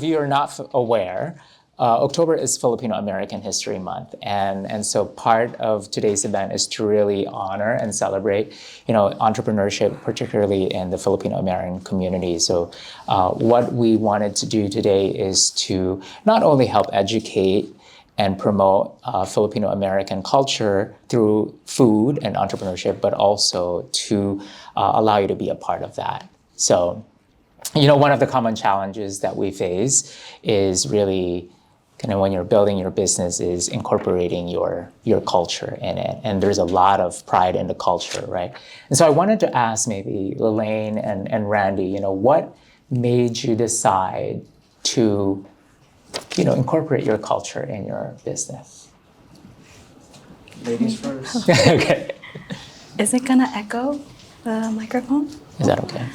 if you're not aware, October is Filipino American History Month, and so part of today's event is to really honor and celebrate, entrepreneurship, particularly in the Filipino American community. So, what we wanted to do today is to not only help educate and promote Filipino American culture through food and entrepreneurship, but also to allow you to be a part of that. So, one of the common challenges that we face is really when you're building your business is incorporating your culture in it. And there's a lot of pride in the culture, right? And so I wanted to ask maybe Lelaine and Randy, what made you decide to, incorporate your culture in your business? Ladies first. Okay. Is it gonna echo the microphone? Is that okay?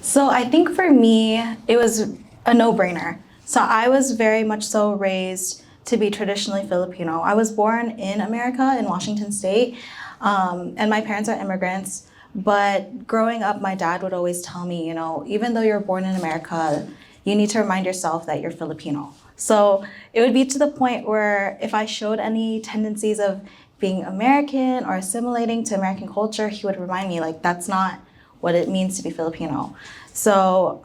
So I think for me, it was a no-brainer. So I was very much so raised to be traditionally Filipino. I was born in America, in Washington State, and my parents are immigrants. But growing up, my dad would always tell me, even though you're born in America, you need to remind yourself that you're Filipino. So it would be to the point where if I showed any tendencies of being American or assimilating to American culture, he would remind me, that's not what it means to be Filipino. So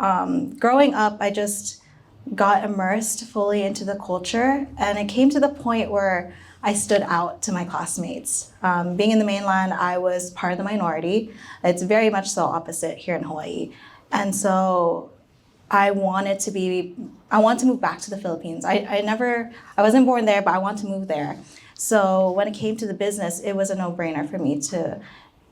growing up, I just got immersed fully into the culture, and it came to the point where I stood out to my classmates. Being in the mainland, I was part of the minority. It's very much so opposite here in Hawaii. And so I want to move back to the Philippines. I wasn't born there, but I want to move there. So when it came to the business, it was a no-brainer for me to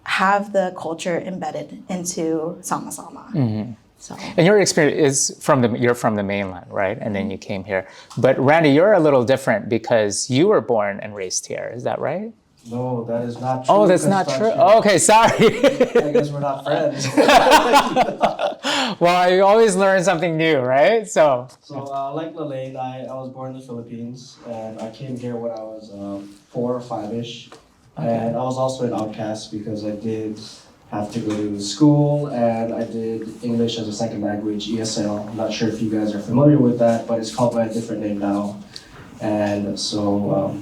have the culture embedded into Sama-Sama. Mm-hmm. So. And your experience is you're from the mainland, right? And then you came here. But Randy, you're a little different because you were born and raised here. Is that right? No, that is not true. Oh, that's not true? Oh, okay, sorry. I guess we're not friends. Well, you always learn something new, right? So like Lelaine, I was born in the Philippines, and I came here when I was 4 or 5-ish. Okay. And I was also an outcast because I did have to go to school, and I did English as a second language, ESL. I'm not sure if you guys are familiar with that, but it's called by a different name now. And so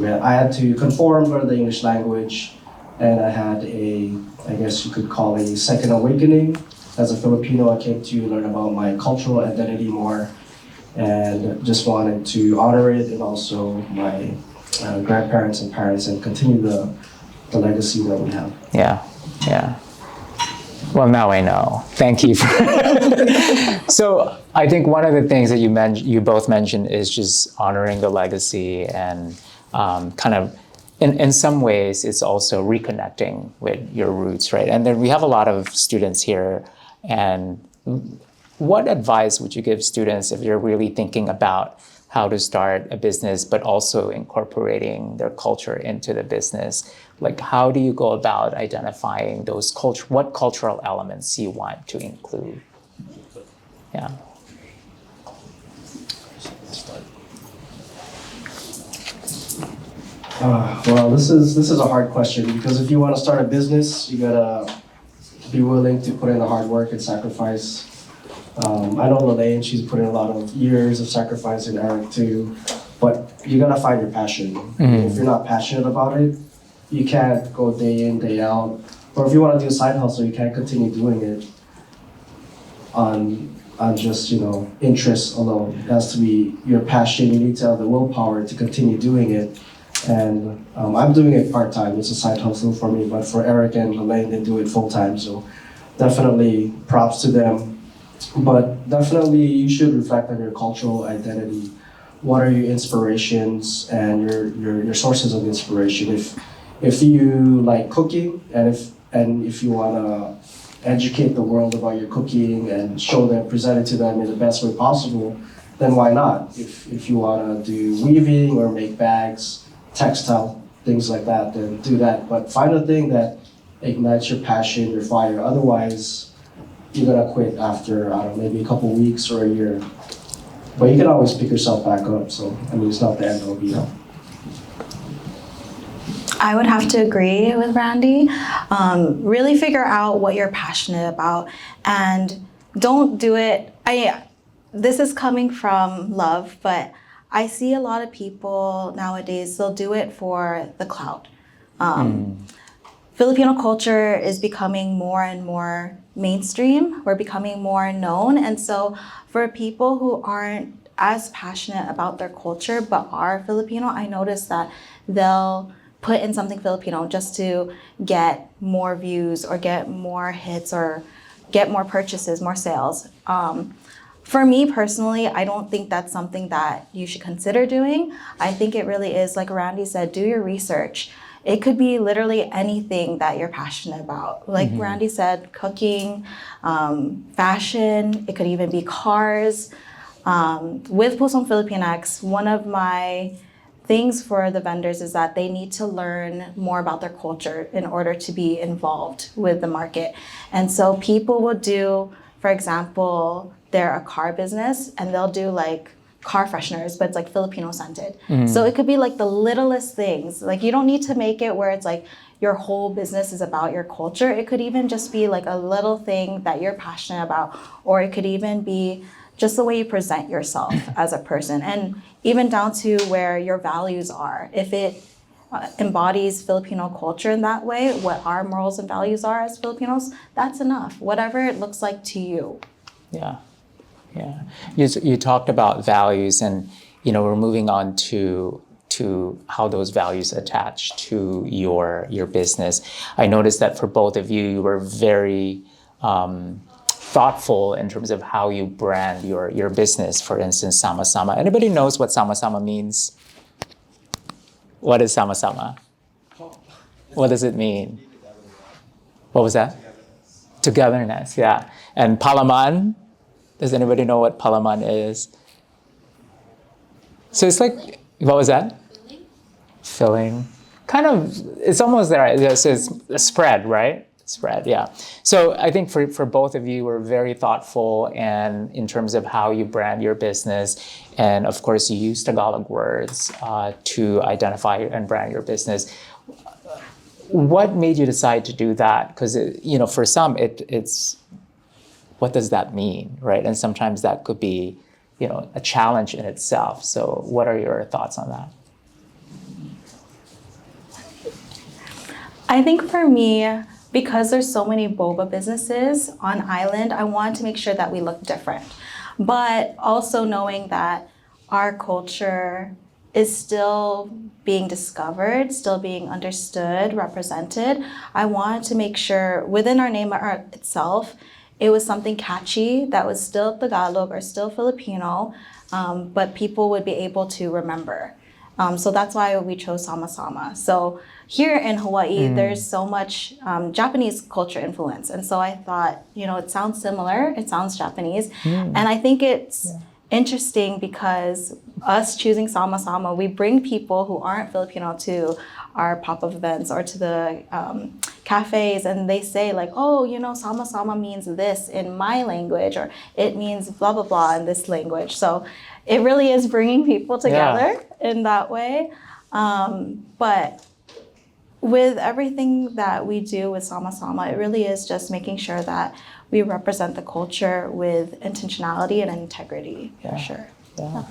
I had to conform, learn the English language, and I had I guess you could call a second awakening. As a Filipino, I came to learn about my cultural identity more, and just wanted to honor it, and also my grandparents and parents, and continue the legacy that we have. Yeah. Well, now I know. Thank you. So I think one of the things that you both mentioned is just honoring the legacy, and kind of, in some ways, it's also reconnecting with your roots, right? And then we have a lot of students here. And what advice would you give students if you're really thinking about how to start a business, but also incorporating their culture into the business? How do you go about identifying what cultural elements you want to include? Yeah. Well, this is a hard question, because if you want to start a business, you gotta be willing to put in the hard work and sacrifice. I know Lelaine, she's put in a lot of years of sacrifice, and Eric too, but you gotta find your passion. Mm-hmm. If you're not passionate about it, you can't go day in, day out. Or if you want to do a side hustle, you can't continue doing it on just, interest alone. It has to be your passion. You need to have the willpower to continue doing it. And I'm doing it part-time. It's a side hustle for me, but for Eric and Lelaine, they do it full-time. So definitely props to them. But definitely you should reflect on your cultural identity. What are your inspirations and your sources of inspiration? If you like cooking, and if you want to educate the world about your cooking and present it to them in the best way possible, then why not? If you want to do weaving or make bags, textile, things like that, then do that. But find a thing that ignites your passion, your fire. Otherwise, you're gonna quit after, maybe a couple weeks or a year. But you can always pick yourself back up. So, it's not the end all be all. I would have to agree with Randy. Really figure out what you're passionate about, and don't do it. this is coming from love, but I see a lot of people nowadays, they'll do it for the clout. Filipino culture is becoming more and more mainstream. We're becoming more known. And so for people who aren't as passionate about their culture but are Filipino, I notice that they'll put in something Filipino just to get more views or get more hits or get more purchases, more sales. For me personally, I don't think that's something that you should consider doing. I think it really is, like Randy said, do your research. It could be literally anything that you're passionate about. Like Randy said, cooking, fashion, it could even be cars. With Pusong Filipinx, one of my things for the vendors is that they need to learn more about their culture in order to be involved with the market. And so people will do, for example, they're a car business and they'll do like car fresheners, but it's like Filipino scented. So it could be like the littlest things. Like you don't need to make it where it's like your whole business is about your culture. It could even just be like a little thing that you're passionate about, or it could even be just the way you present yourself as a person, and even down to where your values are. If it embodies Filipino culture in that way, what our morals and values are as Filipinos, that's enough. Whatever it looks like to you. Yeah. Yeah, you talked about values, and we're moving on to how those values attach to your business. I noticed that for both of you, you were very thoughtful in terms of how you brand your business. For instance, sama-sama. Anybody knows what sama-sama means? What is sama-sama? What does it mean? What was that? Togetherness, yeah. And palaman? Does anybody know what palaman is? So it's like, what was that? Filling. Kind of, it's almost there. So it's a spread, right? Spread, yeah. So I think for both of you, we're very thoughtful and in terms of how you brand your business. And of course, you use Tagalog words to identify and brand your business. What made you decide to do that? Because, for some, it's what does that mean, right? And sometimes that could be, a challenge in itself. So what are your thoughts on that? I think for me, because there's so many boba businesses on island, I wanted to make sure that we look different. But also knowing that our culture is still being discovered, still being understood, represented, I wanted to make sure within our name itself, it was something catchy that was still Tagalog or still Filipino, but people would be able to remember. So that's why we chose Sama-Sama. So here in Hawaii, there's so much Japanese culture influence. And so I thought, it sounds similar, it sounds Japanese. And I think it's interesting because us choosing Sama-Sama, we bring people who aren't Filipino to our pop-up events or to the cafes, and they say like, oh, Sama-Sama means this in my language, or it means blah, blah, blah in this language. So it really is bringing people together in that way. But with everything that we do with Sama-Sama, it really is just making sure that we represent the culture with intentionality and integrity, for sure. Yeah.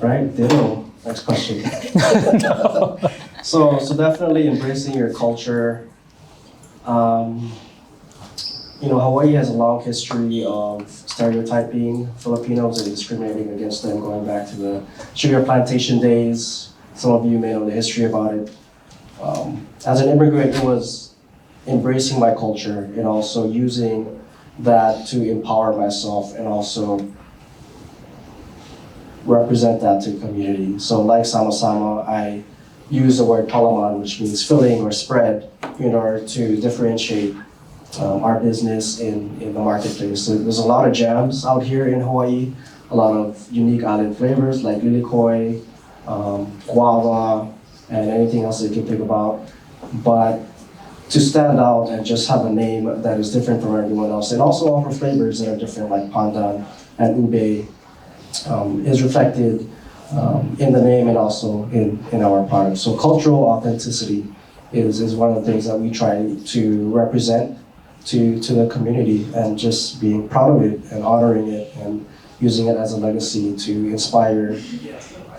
Right, ditto. Next question. So definitely embracing your culture. Hawaii has a long history of stereotyping Filipinos and discriminating against them, going back to the sugar plantation days. Some of you may know the history about it. As an immigrant, it was embracing my culture and also using that to empower myself and also represent that to the community. So like Sama-Sama, I use the word palaman, which means filling or spread, in order to differentiate our business in the marketplace. So there's a lot of jams out here in Hawaii, a lot of unique island flavors like lilikoi, guava, and anything else that you can think about. But to stand out and just have a name that is different from everyone else, and also offer flavors that are different like pandan and ube, is reflected in the name and also in our product. So cultural authenticity is one of the things that we try to represent to the community, and just being proud of it and honoring it and using it as a legacy to inspire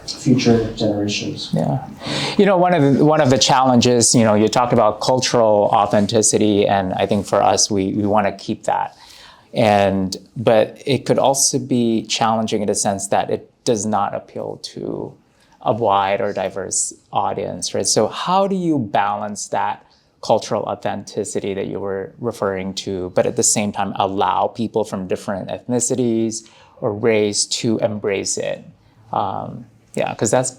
future generations. Yeah. One of the challenges, you talked about cultural authenticity, and I think for us, we want to keep that. But it could also be challenging in the sense that it does not appeal to a wide or diverse audience, right? So how do you balance that cultural authenticity that you were referring to, but at the same time allow people from different ethnicities or race to embrace it? Because that's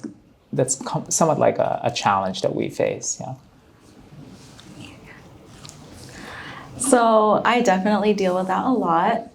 somewhat like a challenge that we face. Yeah. So I definitely deal with that a lot.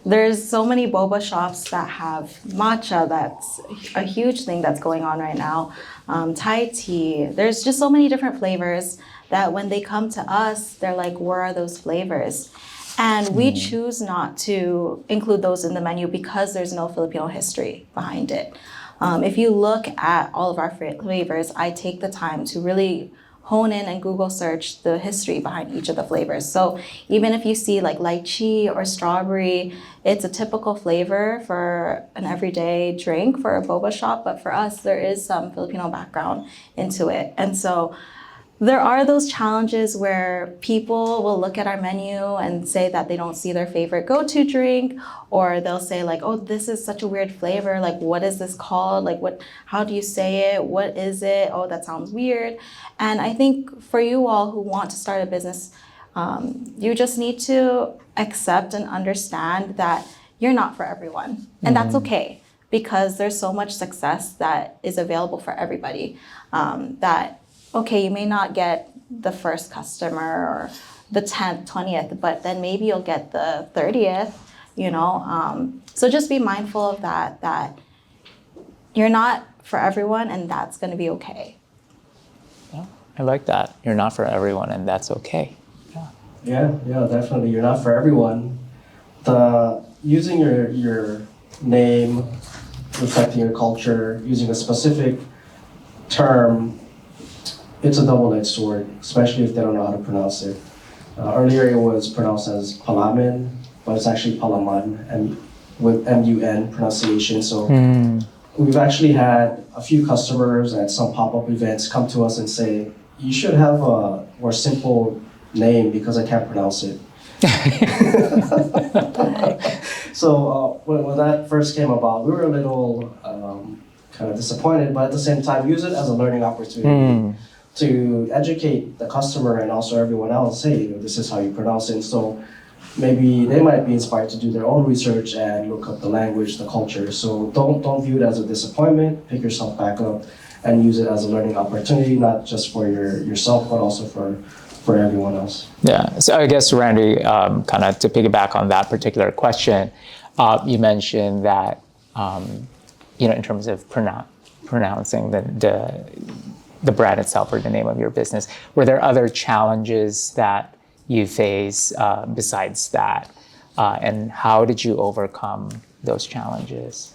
There's so many boba shops that have matcha. That's a huge thing that's going on right now. Thai tea. There's just so many different flavors that when they come to us, they're like, where are those flavors? And we choose not to include those in the menu because there's no Filipino history behind it. If you look at all of our flavors, I take the time to really hone in and Google search the history behind each of the flavors. So even if you see like lychee or strawberry, it's a typical flavor for an everyday drink for a boba shop, but for us, there is some Filipino background into it. And so there are those challenges where people will look at our menu and say that they don't see their favorite go-to drink, or they'll say like, oh, this is such a weird flavor. Like, what is this called? Like, how do you say it? What is it? Oh, that sounds weird. And I think for you all who want to start a business, you just need to accept and understand that you're not for everyone. And that's okay, because there's so much success that is available for everybody, that okay, you may not get the first customer or the 10th, 20th, but then maybe you'll get the 30th, So just be mindful of that you're not for everyone, and that's going to be okay. Yeah, I like that. You're not for everyone, and that's okay. Yeah, definitely. You're not for everyone. Using your name, reflecting your culture, using a specific term, it's a double-edged sword, especially if they don't know how to pronounce it. Earlier it was pronounced as Palaman, but it's actually Palaman, and with M-U-N pronunciation. So we've actually had a few customers at some pop-up events come to us and say, you should have a more simple name because I can't pronounce it. So when that first came about, we were a little kind of disappointed, but at the same time, use it as a learning opportunity to educate the customer and also everyone else. Hey, this is how you pronounce it. So maybe they might be inspired to do their own research and look up the language, the culture. So don't view it as a disappointment. Pick yourself back up and use it as a learning opportunity, not just for yourself, but also for everyone else. Yeah. So I guess, Randy, kind of to piggyback on that particular question, you mentioned that in terms of pronouncing the brand itself or the name of your business, were there other challenges that you face besides that? And how did you overcome those challenges?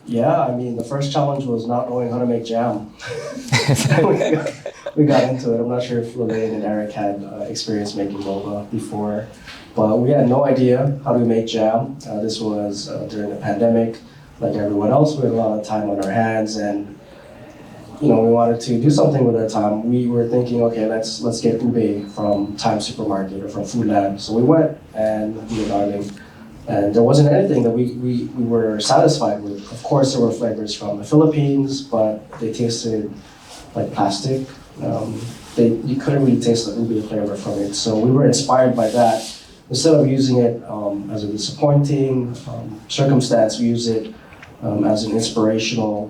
Yeah, I mean, the first challenge was not knowing how to make jam. we got into it. I'm not sure if Lillian and Eric had experience making boba before, but we had no idea how to make jam. This was during the pandemic. Like everyone else, we had a lot of time on our hands, and we wanted to do something with our time. We were thinking, okay, let's get ube from Time Supermarket or from Food Lab. So we went and we were gardening, and there wasn't anything that we were satisfied with. Of course, there were flavors from the Philippines, but they tasted like plastic. You couldn't really taste the ube flavor from it. So we were inspired by that. Instead of using it as a disappointing circumstance, we use it as an inspirational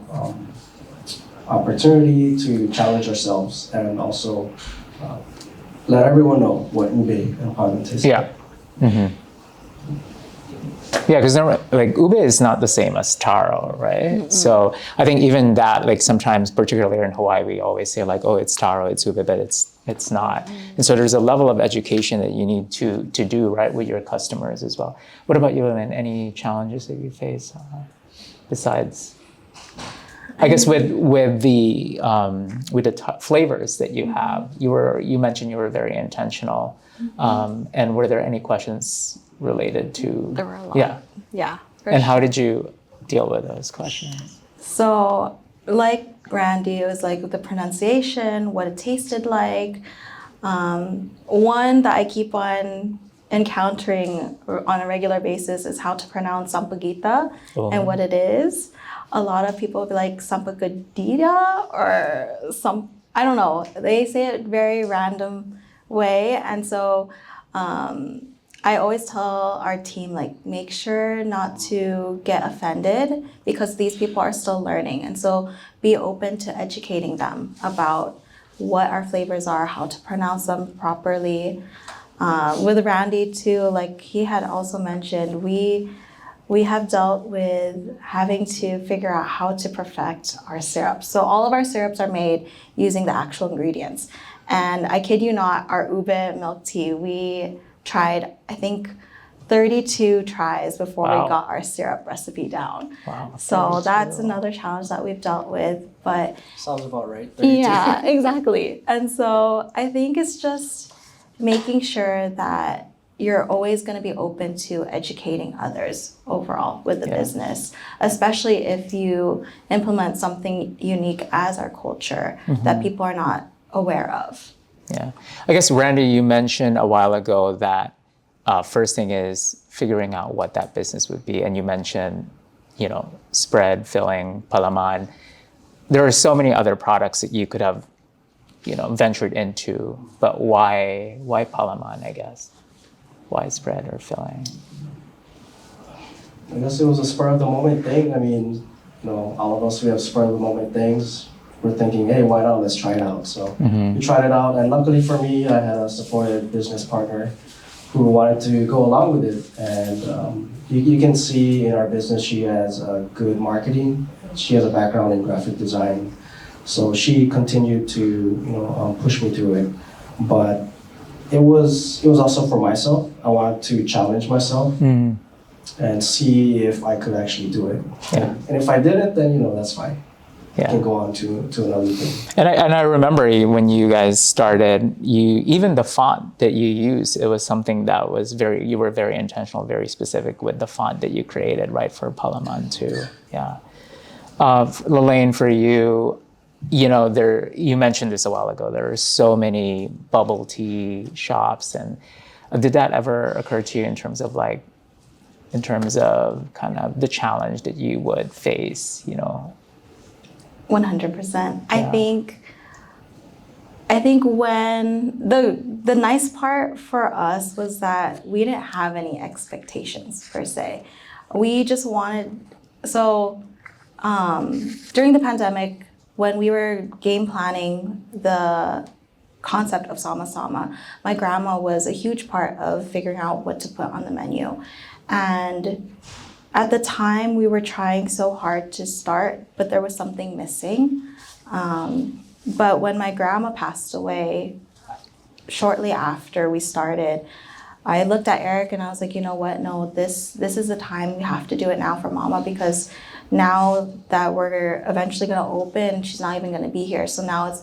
opportunity to challenge ourselves and also let everyone know what ube and panan tastes like. Yeah. Mm-hmm. Yeah, because like ube is not the same as taro, right? Mm-hmm. So I think even that, like sometimes, particularly here in Hawaii, we always say like, oh, it's taro, it's ube, but it's not. Mm-hmm. And so there's a level of education that you need to do, right, with your customers as well. What about you, Lynn? Any challenges that you face besides? I guess with the flavors that you have, you mentioned you were very intentional And were there any questions related to? There were a lot. Yeah. Yeah. And how did you deal with those questions? So, like Randy, it was like the pronunciation, what it tasted like. One that I keep on encountering on a regular basis is how to pronounce sampaguita and what it is. A lot of people will be like sampagadita or some, I don't know. They say it very random way. And so I always tell our team, like, make sure not to get offended because these people are still learning. And so be open to educating them about what our flavors are, how to pronounce them properly. With Randy too, like he had also mentioned, we have dealt with having to figure out how to perfect our syrups. So all of our syrups are made using the actual ingredients. And I kid you not, our ube milk tea, we tried, I think, 32 tries before we got our syrup recipe down. Wow. So that's another challenge that we've dealt with. But Sounds about right. 32. yeah, exactly. And so I think it's just making sure that you're always going to be open to educating others overall with the business, especially if you implement something unique as our culture that people are not aware of. Yeah. I guess, Randy, you mentioned a while ago that first thing is figuring out what that business would be. And you mentioned, spread, filling, palaman. There are so many other products that you could have, ventured into, but why palaman, I guess? Why spread or filling? I guess it was a spur of the moment thing. I mean, all of us, we have spur of the moment things. We're thinking, hey, why not? Let's try it out. So we tried it out. And luckily for me, I had a supportive business partner who wanted to go along with it. And you can see in our business, she has good marketing. She has a background in graphic design. So she continued to, push me through it. But it was also for myself. I wanted to challenge myself and see if I could actually do it. Yeah. And if I didn't, then, that's fine. Yeah. I can go on to another thing. And I remember when you guys started, even the font that you used, it was something that was you were very intentional, very specific with the font that you created, right, for Palaman too. Yeah. Lelaine, for you, you mentioned this a while ago, there are so many bubble tea shops, and did that ever occur to you in terms of kind of the challenge that you would face, 100%. I think when the nice part for us was that we didn't have any expectations per se. We just wanted, during the pandemic, when we were game planning the concept of Sama Sama, my grandma was a huge part of figuring out what to put on the menu. And at the time, we were trying so hard to start, but there was something missing. But when my grandma passed away, shortly after we started, I looked at Eric and I was like, you know what? No, this is the time. We have to do it now for Mama, because now that we're eventually going to open, she's not even going to be here. So now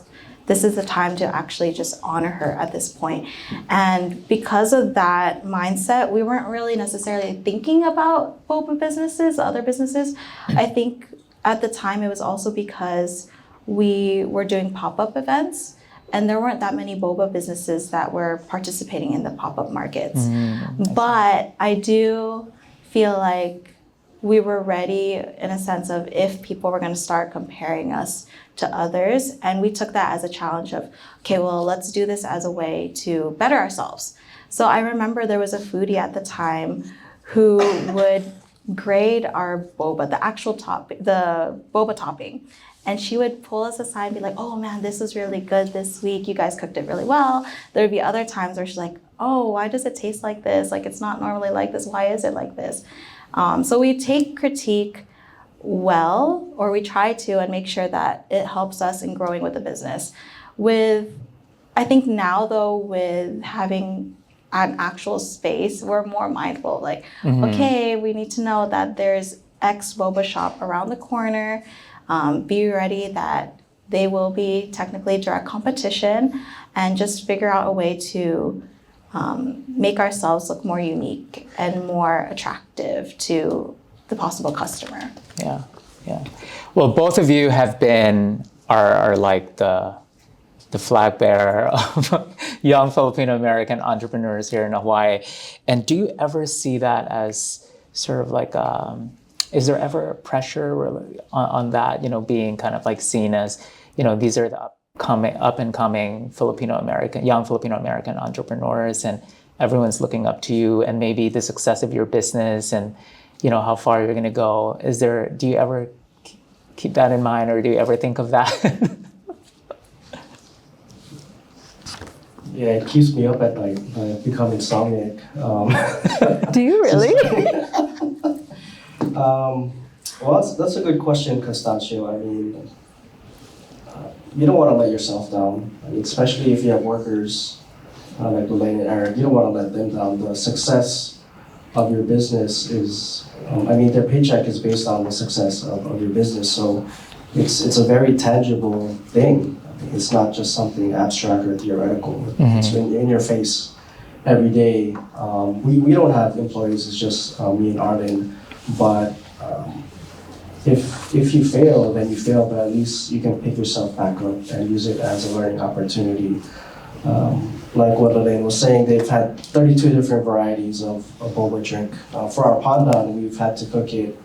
this is the time to actually just honor her at this point. And because of that mindset, we weren't really necessarily thinking about boba businesses, other businesses. I think at the time it was also because we were doing pop-up events, and there weren't that many boba businesses that were participating in the pop-up markets. But I do feel like we were ready in a sense of if people were going to start comparing us to others. And we took that as a challenge of, okay, well, let's do this as a way to better ourselves. So I remember there was a foodie at the time who would grade our boba, the boba topping. And she would pull us aside and be like, oh man, this is really good this week. You guys cooked it really well. There would be other times where she's like, oh, why does it taste like this? Like, it's not normally like this. Why is it like this? So we take critique well, or we try to, and make sure that it helps us in growing with the business. I think now though, with having an actual space, we're more mindful, like, okay, we need to know that there's X boba shop around the corner. Be ready that they will be technically direct competition, and just figure out a way to make ourselves look more unique and more attractive to the possible customer. Yeah, yeah. Well, both of you are like the flag bearer of young Filipino American entrepreneurs here in Hawaii. And do you ever see that as sort of like, is there ever pressure on that, being kind of like seen as, these are the up and coming young Filipino American entrepreneurs, and everyone's looking up to you and maybe the success of your business and, how far you're going to go. Do you ever keep that in mind, or do you ever think of that? Yeah, it keeps me up at night. I become insomniac. Do you really? Well, that's a good question, Constancio. I mean, you don't want to let yourself down. I mean, especially if you have workers like Elaine and Eric, you don't want to let them down. The success of your business is, their paycheck is based on the success of your business. So it's a very tangible thing. It's not just something abstract or theoretical. It's in your face every day. We don't have employees, it's just me and Arlen. But if you fail, then you fail, but at least you can pick yourself back up and use it as a learning opportunity. Like what Elaine was saying, they've had 32 different varieties of boba drink. For our pandan, we've had to cook it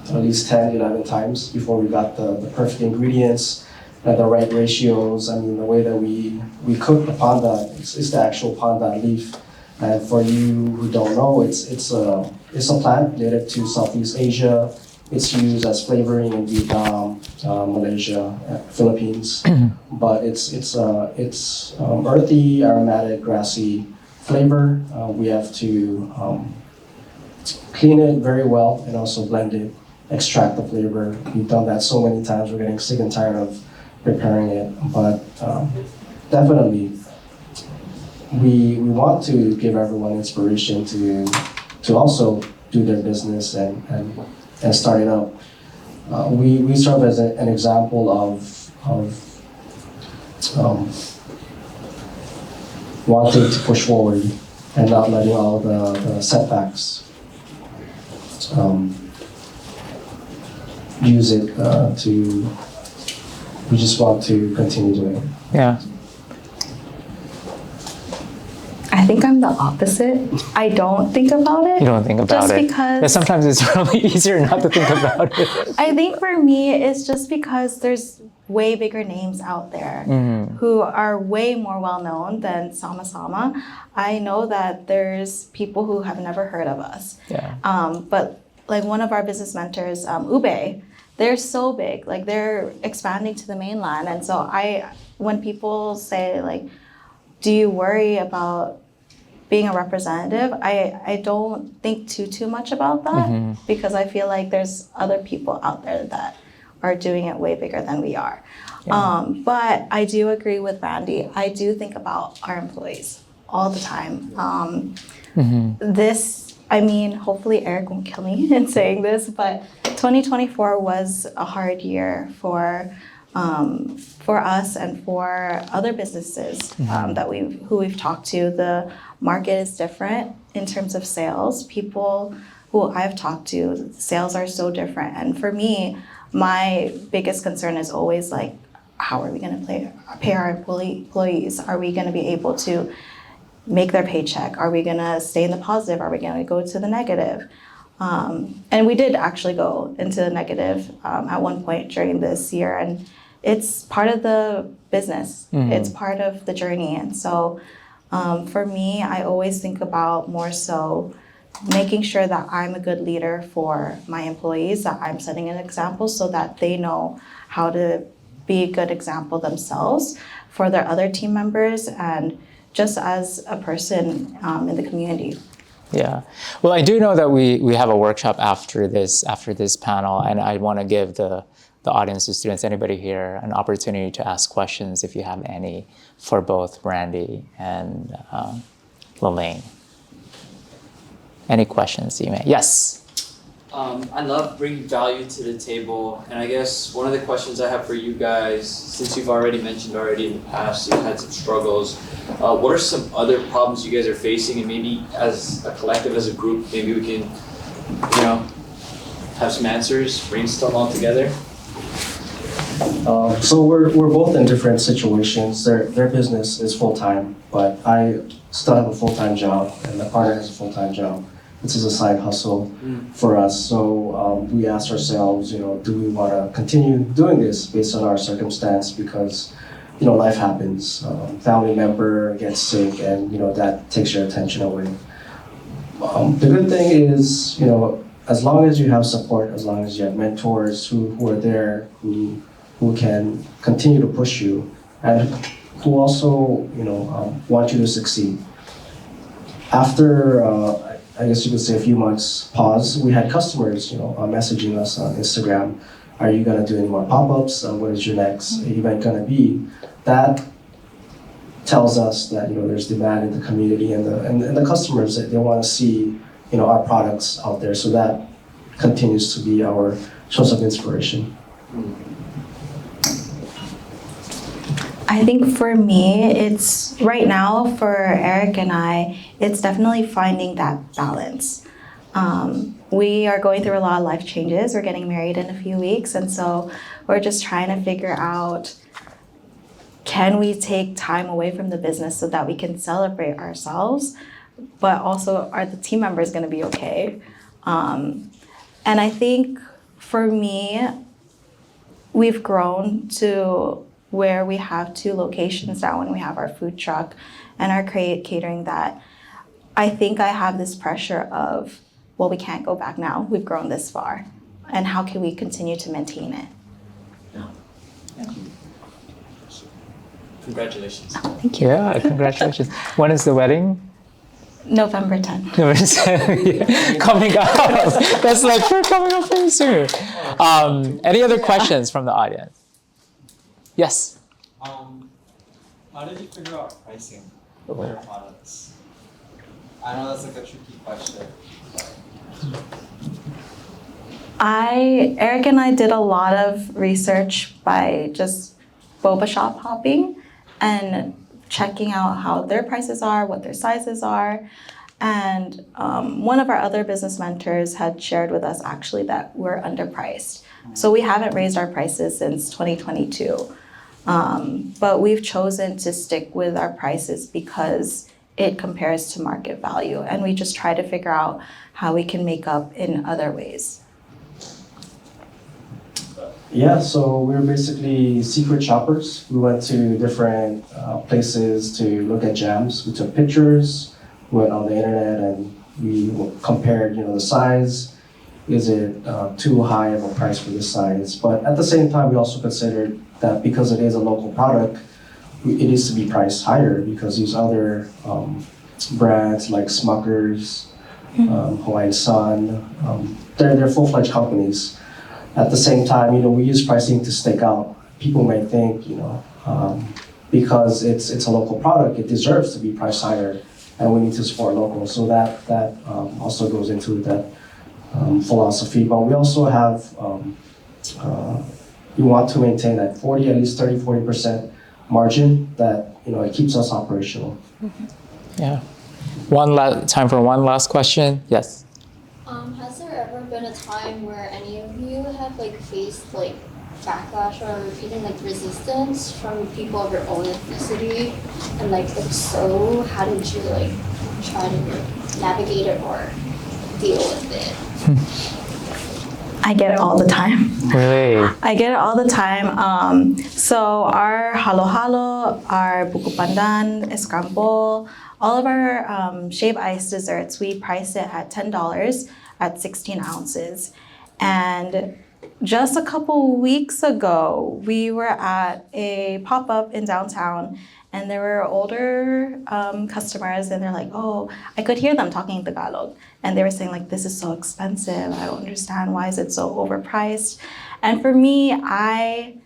at least 10, 11 times before we got the perfect ingredients. The right ratios. The way that we cook the pandan, it's the actual pandan leaf. And for you who don't know, it's a plant native to Southeast Asia. It's used as flavoring in Vietnam, Malaysia, Philippines. But it's earthy, aromatic, grassy flavor. We have to clean it very well and also blend it, extract the flavor. We've done that so many times. We're getting sick and tired of preparing it, but definitely we want to give everyone inspiration to also do their business and start it up. We serve as an example of wanting to push forward and not letting all the setbacks use it to. We just want to continue doing it. Yeah. I think I'm the opposite. I don't think about it. You don't think about just it. Because yeah, sometimes it's really easier not to think about it. I think for me, it's just because there's way bigger names out there who are way more well-known than Sama Sama. I know that there's people who have never heard of us. Yeah. But like one of our business mentors, Ube, they're so big, like they're expanding to the mainland. And so when people say like, do you worry about being a representative? I don't think too much about that because I feel like there's other people out there that are doing it way bigger than we are. Yeah. But I do agree with Randy. I do think about our employees all the time. Hopefully Eric won't kill me in saying this, but 2024 was a hard year for us and for other businesses who we've talked to. The market is different in terms of sales. People who I've talked to, sales are so different. And for me, my biggest concern is always like, how are we going to pay our employees? Are we going to be able to make their paycheck? Are we going to stay in the positive? Are we going to go to the negative? And we did actually go into the negative at one point during this year. And it's part of the business. It's part of the journey. And so for me, I always think about more so making sure that I'm a good leader for my employees, that I'm setting an example so that they know how to be a good example themselves for their other team members and just as a person in the community. Yeah. Well, I do know that we have a workshop after this panel, and I want to give the audience, the students, anybody here, an opportunity to ask questions if you have any for both Randy and Lelaine. Any questions you may? Yes. I love bringing value to the table, and I guess one of the questions I have for you guys, since you've already mentioned in the past, you've had some struggles, what are some other problems you guys are facing, and maybe as a collective, as a group, maybe we can, have some answers, brainstorm all together? So we're both in different situations. Their business is full-time, but I still have a full-time job, and my partner has a full-time job. This is a side hustle for us. So we asked ourselves, do we want to continue doing this based on our circumstance? Because, life happens. Family member gets sick, and that takes your attention away. The good thing is, as long as you have support, as long as you have mentors who are there, who can continue to push you, and who also, want you to succeed. After, I guess you could say a few months pause, we had customers, messaging us on Instagram, are you gonna do any more pop-ups? What is your next event gonna be? That tells us that, there's demand in the community, and the customers, that they wanna see, our products out there. So that continues to be our source of inspiration. I think for me, it's right now for Eric and I, it's definitely finding that balance. We are going through a lot of life changes. We're getting married in a few weeks, and so we're just trying to figure out, can we take time away from the business so that we can celebrate ourselves, but also are the team members going to be okay? And I think for me, we've grown to where we have 2 locations now, and we have our food truck and our catering, that I think I have this pressure of, well, we can't go back now. We've grown this far, and how can we continue to maintain it? Congratulations. Thank you. Yeah, congratulations. When is the wedding? November 10th. Yeah, coming up. That's like, we're coming up very soon. Any other questions from the audience? Yes. How did you figure out pricing for your products? I know that's like a tricky question. Eric and I did a lot of research by just boba shop hopping and checking out how their prices are, what their sizes are. And one of our other business mentors had shared with us actually that we're underpriced. So we haven't raised our prices since 2022. But we've chosen to stick with our prices because it compares to market value. And we just try to figure out how we can make up in other ways. Yeah, so we're basically secret shoppers. We went to different places to look at gems. We took pictures, went on the internet, and we compared, the size. Is it too high of a price for this size? But at the same time, we also considered that because it is a local product, it needs to be priced higher, because these other brands like Smuckers, Hawaiian Sun, they're full-fledged companies. At the same time, we use pricing to stake out. People may think, because it's a local product, it deserves to be priced higher, and we need to support local. So that also goes into that philosophy. But we also have, we want to maintain that at least 30-40% margin that, it keeps us operational. Yeah. Time for one last question. Yes. Has there ever been a time where any of you have faced backlash or even resistance from people of your own ethnicity? And if so, how did you try to navigate it or deal with it? I get it all the time. Really? I get it all the time. So our halo-halo, our buko pandan, escramble, all of our shaved ice desserts, we price it at $10 at 16 ounces. And just a couple weeks ago, we were at a pop-up in downtown, and there were older customers, and they're like, oh, I could hear them talking Tagalog. And they were saying this is so expensive. I don't understand. Why is it so overpriced? And for me, I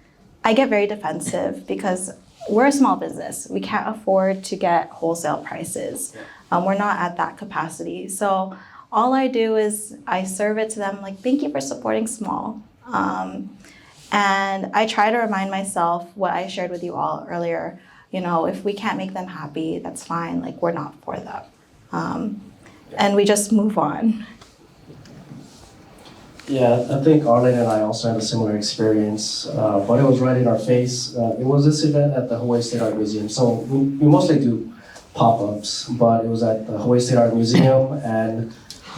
get very defensive because we're a small business. We can't afford to get wholesale prices. We're not at that capacity. So all I do is I serve it to them like, thank you for supporting small. And I try to remind myself what I shared with you all earlier. If we can't make them happy, that's fine. Like, we're not for them. And we just move on. Yeah, I think Arlene and I also had a similar experience, but it was right in our face. It was this event at the Hawaii State Art Museum. So we mostly do pop-ups, but it was at the Hawaii State Art Museum, and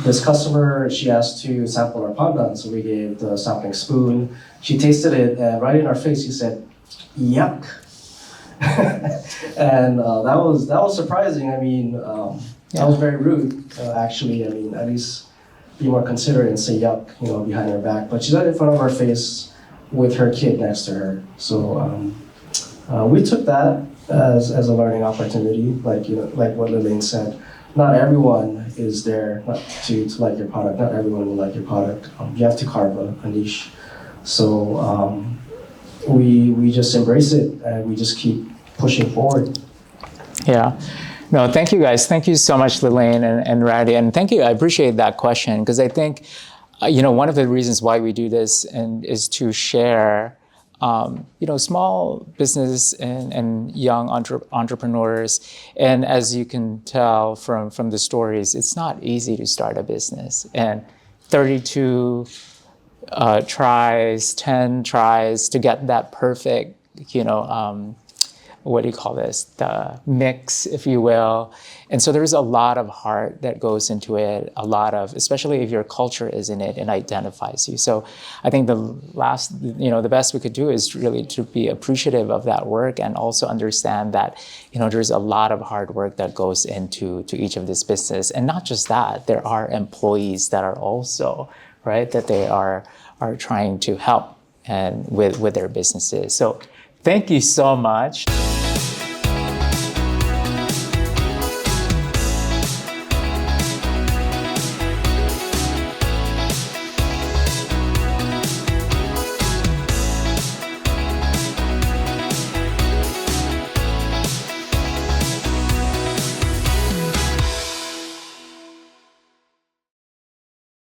this customer, she asked to sample our pandan, so we gave the sampling spoon. She tasted it, and right in our face, she said, "Yuck." And that was surprising. I mean, that was very rude, actually. I mean, at least be more considerate and say yuck, behind her back. But she said it in front of our face with her kid next to her. So we took that as a learning opportunity, like what Lillian said. Not everyone is there to like your product. Not everyone will like your product. You have to carve a niche. So we just embrace it and we just keep pushing forward. Yeah. No, thank you guys. Thank you so much, Lillian and Randy. And thank you. I appreciate that question because I think, one of the reasons why we do this is to share, small business and young entrepreneurs. And as you can tell from the stories, it's not easy to start a business. And 32 tries, 10 tries to get that perfect, what do you call this? The mix, if you will. And so there's a lot of heart that goes into it, especially if your culture is in it and identifies you. So I think the best we could do is really to be appreciative of that work and also understand that, there's a lot of hard work that goes into each of this business. And not just that, there are employees that are also, right, that they are trying to help and with their businesses. So thank you so much.